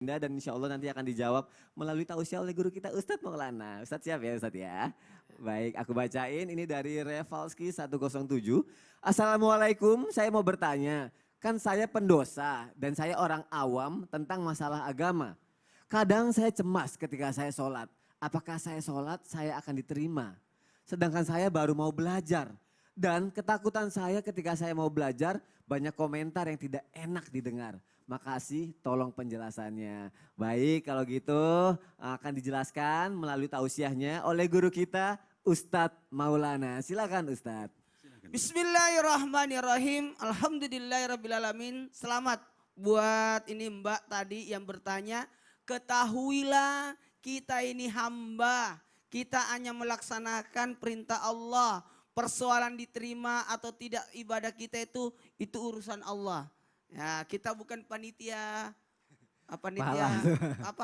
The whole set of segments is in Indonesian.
Dan insya Allah nanti akan dijawab melalui tausiah oleh guru kita Ustadz Maulana. Ustadz siap ya Ustadz ya? Baik, aku bacain ini dari Revalski 107. Assalamualaikum, saya mau bertanya. Kan saya pendosa dan saya orang awam tentang masalah agama. Kadang saya cemas ketika saya sholat. Apakah saya sholat saya akan diterima? Sedangkan saya baru mau belajar. Dan ketakutan saya ketika saya mau belajar banyak komentar yang tidak enak didengar. Makasih, tolong penjelasannya. Baik, kalau gitu akan dijelaskan melalui tausiahnya oleh guru kita Ustadz Maulana. Silakan Ustadz. Bismillahirrahmanirrahim. Alhamdulillahirrabbilalamin. Selamat buat ini Mbak tadi yang bertanya. Ketahuilah kita ini hamba. Kita hanya melaksanakan perintah Allah. Persoalan diterima atau tidak ibadah kita itu urusan Allah. Ya, kita bukan panitia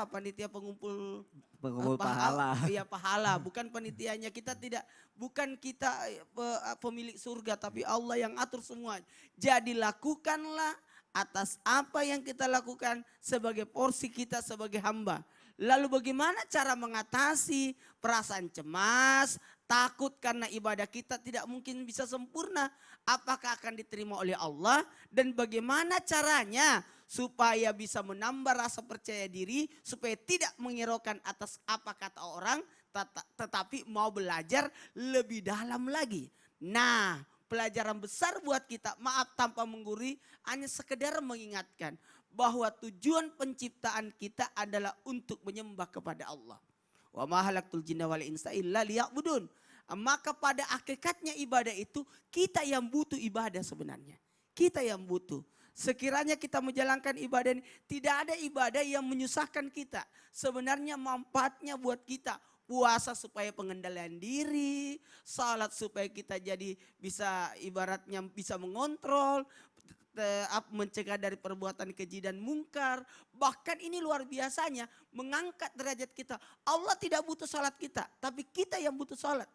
panitia pengumpul pahala. Iya pahala, bukan panitianya. Bukan kita pemilik surga, tapi Allah yang atur semua. Jadi lakukanlah atas apa yang kita lakukan sebagai porsi kita sebagai hamba. Lalu bagaimana cara mengatasi perasaan cemas, takut karena ibadah kita tidak mungkin bisa sempurna. Apakah akan diterima oleh Allah dan bagaimana caranya supaya bisa menambah rasa percaya diri, supaya tidak menghiraukan atas apa kata orang, tetapi mau belajar lebih dalam lagi. Nah, pelajaran besar buat kita, maaf tanpa menggurui, hanya sekedar mengingatkan bahwa tujuan penciptaan kita adalah untuk menyembah kepada Allah. Wa ma khalaqtul jinna wal insa illa liya'budun. Maka pada hakikatnya ibadah itu kita yang butuh ibadah sebenarnya. Kita yang butuh. Sekiranya kita menjalankan ibadah ini, tidak ada ibadah yang menyusahkan kita. Sebenarnya manfaatnya buat kita. Puasa supaya pengendalian diri, salat supaya kita jadi bisa ibaratnya bisa mengontrol, mencegah dari perbuatan keji dan mungkar. Bahkan ini luar biasanya mengangkat derajat kita. Allah tidak butuh salat kita, tapi kita yang butuh salat.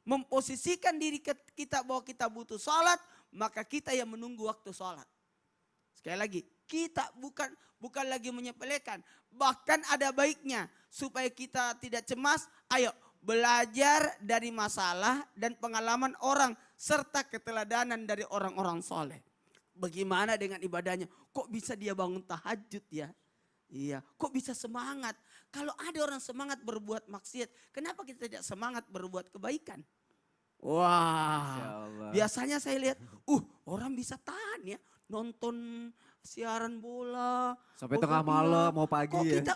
Memposisikan diri kita bahwa kita butuh salat, maka kita yang menunggu waktu salat. Sekali lagi, kita bukan lagi menyepelekan. Bahkan ada baiknya supaya kita tidak cemas. Ayo belajar dari masalah dan pengalaman orang serta keteladanan dari orang-orang soleh. Bagaimana dengan ibadahnya? Kok bisa dia bangun tahajud ya? Iya, kok bisa semangat? Kalau ada orang semangat berbuat maksiat, kenapa kita tidak semangat berbuat kebaikan? Wah, biasanya saya lihat, orang bisa tahan ya nonton siaran bola sampai tengah malam mau pagi kok ya. kita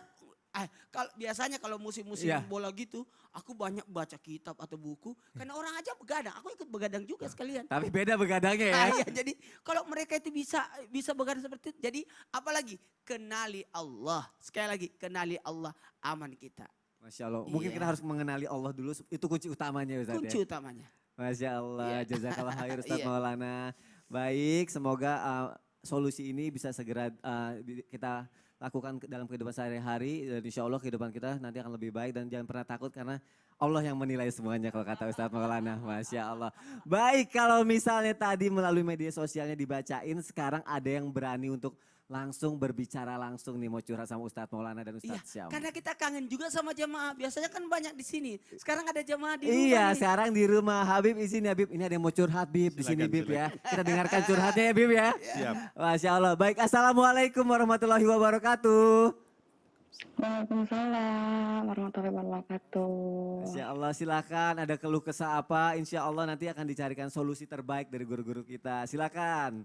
biasanya kalau musim-musim bola gitu, aku banyak baca kitab atau buku. Karena orang aja begadang, aku ikut begadang juga sekalian. Tapi beda begadangnya ya. Iya, jadi kalau mereka itu bisa begadang seperti itu. Jadi apalagi kenali Allah. Sekali lagi kenali Allah, aman kita. Masya Allah, mungkin kita harus mengenali Allah dulu, itu kunci utamanya Ustaz. Kunci utamanya. Masya Allah, jazakallah khair Ustaz Maulana. Baik, semoga solusi ini bisa segera kita lakukan dalam kehidupan sehari-hari dan insya Allah kehidupan kita nanti akan lebih baik dan jangan pernah takut karena Allah yang menilai semuanya kalau kata Ustadz Maulana. Masya Allah. Baik, kalau misalnya tadi melalui media sosialnya dibacain, sekarang ada yang berani untuk langsung berbicara langsung nih mau curhat sama Ustadz Maulana dan Ustadz Syam. Karena kita kangen juga sama jemaah. Biasanya kan banyak di sini. Sekarang ada jemaah di rumah. Iya, sekarang di rumah. Habib izin ya Habib. Ini ada yang mau curhat Bib di sini Bib ya. Kita dengarkan curhatnya ya Bib ya. Siap. Masya Allah. Baik, assalamualaikum warahmatullahi wabarakatuh. Waalaikumsalam warahmatullahi wabarakatuh. Masya Allah, silakan ada keluh kesah apa, insya Allah nanti akan dicarikan solusi terbaik dari guru-guru kita. Silakan.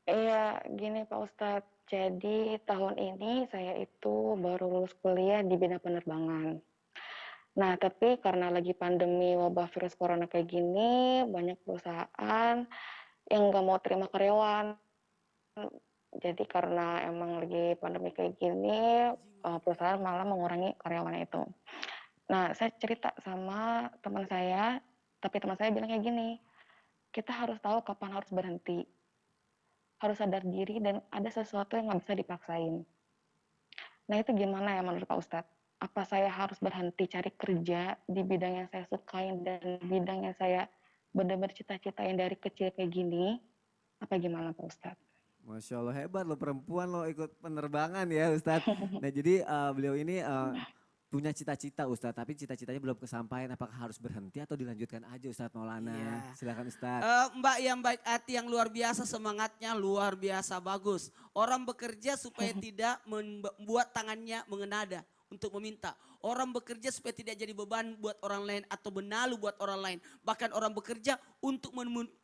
Iya, gini Pak Ustadz. Jadi tahun ini saya itu baru lulus kuliah di bidang penerbangan. Nah, tapi karena lagi pandemi wabah virus corona kayak gini, banyak perusahaan yang nggak mau terima karyawan. Jadi karena emang lagi pandemi kayak gini, perusahaan malah mengurangi karyawan itu. Nah, saya cerita sama teman saya, tapi teman saya bilang kayak gini, kita harus tahu kapan harus berhenti. Harus sadar diri dan ada sesuatu yang nggak bisa dipaksain. Nah, itu gimana ya menurut Pak Ustadz? Apa saya harus berhenti cari kerja di bidang yang saya sukain dan bidang yang saya benar-benar cita-citain dari kecil kayak gini? Apa gimana Pak Ustadz? Masya Allah hebat loh perempuan lo ikut penerbangan ya Ustadz. Nah jadi beliau ini punya cita-cita Ustadz, tapi cita-citanya belum kesampaian. Apakah harus berhenti atau dilanjutkan aja Ustadz Maulana? Iya. Silakan Ustadz. Mbak yang baik hati yang luar biasa, semangatnya luar biasa bagus. Orang bekerja supaya tidak membuat tangannya mengenada untuk meminta. Orang bekerja supaya tidak jadi beban buat orang lain atau benalu buat orang lain. Bahkan orang bekerja untuk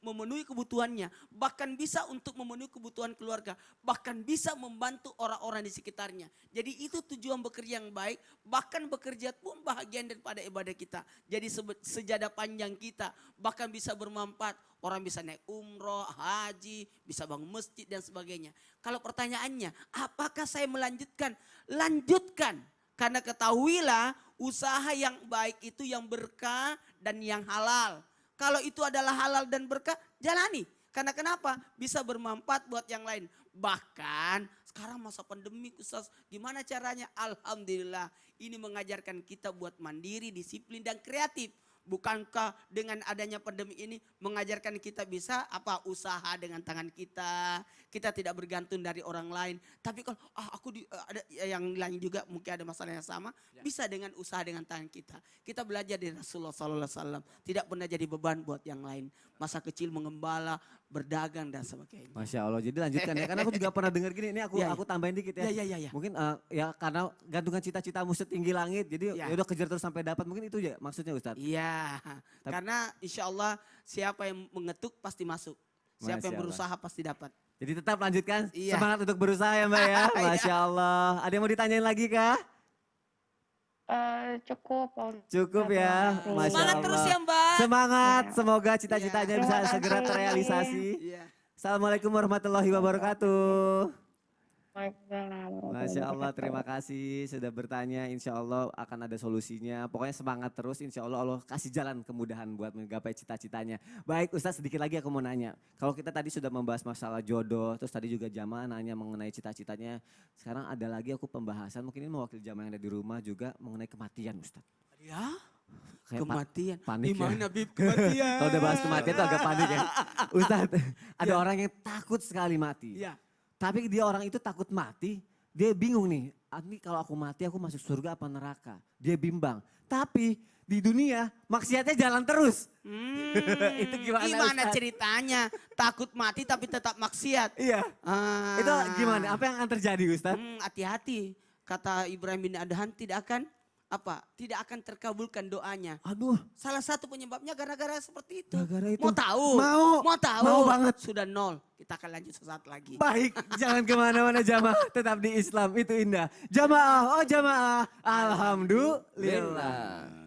memenuhi kebutuhannya. Bahkan bisa untuk memenuhi kebutuhan keluarga. Bahkan bisa membantu orang-orang di sekitarnya. Jadi itu tujuan bekerja yang baik. Bahkan bekerja pun bahagian daripada ibadah kita. Jadi sejadah panjang kita. Bahkan bisa bermanfaat. Orang bisa naik umroh, haji, bisa bangun masjid dan sebagainya. Kalau pertanyaannya, apakah saya melanjutkan? Lanjutkan. Karena ketahuilah usaha yang baik itu yang berkah dan yang halal. Kalau itu adalah halal dan berkah, jalani. Karena kenapa? Bisa bermanfaat buat yang lain. Bahkan sekarang masa pandemi, Ustaz, gimana caranya? Alhamdulillah ini mengajarkan kita buat mandiri, disiplin dan kreatif. Bukankah dengan adanya pandemi ini mengajarkan kita bisa usaha dengan tangan kita. Kita tidak bergantung dari orang lain. Tapi kalau ada yang lain juga mungkin ada masalah yang sama. Ya. Bisa dengan usaha dengan tangan kita. Kita belajar dari Rasulullah SAW. Tidak pernah jadi beban buat yang lain. Masa kecil mengembala, berdagang dan sebagainya. Masya Allah, jadi lanjutkan ya. Karena aku juga pernah dengar gini, ini aku tambahin dikit ya. Ya. Mungkin ya karena gantungan cita-citamu setinggi langit. Jadi ya udah kejar terus sampai dapat. Mungkin itu ya maksudnya Ustadz. Iya, karena insya Allah siapa yang mengetuk pasti masuk. Siapa yang berusaha pasti dapat. Jadi tetap lanjutkan, iya. Semangat untuk berusaha ya Mbak ya. Masya Allah. Ada yang mau ditanyain lagi kah? Cukup. Cukup ya, Masya Semangat Allah. terus ya Mbak. Semangat, semoga cita-citanya bisa segera terrealisasi. Iya. Assalamualaikum warahmatullahi wabarakatuh. Waalaikumsalam. Masya Allah, terima kasih sudah bertanya. Insya Allah akan ada solusinya. Pokoknya semangat terus, insya Allah Allah kasih jalan kemudahan buat menggapai cita-citanya. Baik Ustaz, sedikit lagi aku mau nanya. Kalau kita tadi sudah membahas masalah jodoh, terus tadi juga jamaah nanya mengenai cita-citanya. Sekarang ada lagi aku pembahasan, mungkin ini mewakili jamaah yang ada di rumah juga mengenai kematian Ustaz. Ya, Kayak kematian. panik Gimana ya. Bib kematian? Kalau udah bahas kematian itu agak panik ya. Ustaz, ada orang yang takut sekali mati. Iya. Tapi dia orang itu takut mati, dia bingung nih, ini kalau aku mati aku masuk surga apa neraka? Dia bimbang. Tapi di dunia maksiatnya jalan terus. Itu gimana Ustaz? Ceritanya? Takut mati tapi tetap maksiat. Iya. Itu gimana? Apa yang akan terjadi Ustaz? Hati-hati. Kata Ibrahim bin Adhan tidak akan terkabulkan doanya. Aduh. Salah satu penyebabnya gara-gara seperti itu. Gara-gara itu. Mau tahu? Mau tahu? Mau banget. Sudah 0. Kita akan lanjut sesaat lagi. Baik, jangan kemana-mana jamaah. Tetap di Islam itu indah. Jamaah, oh jamaah. Alhamdulillah.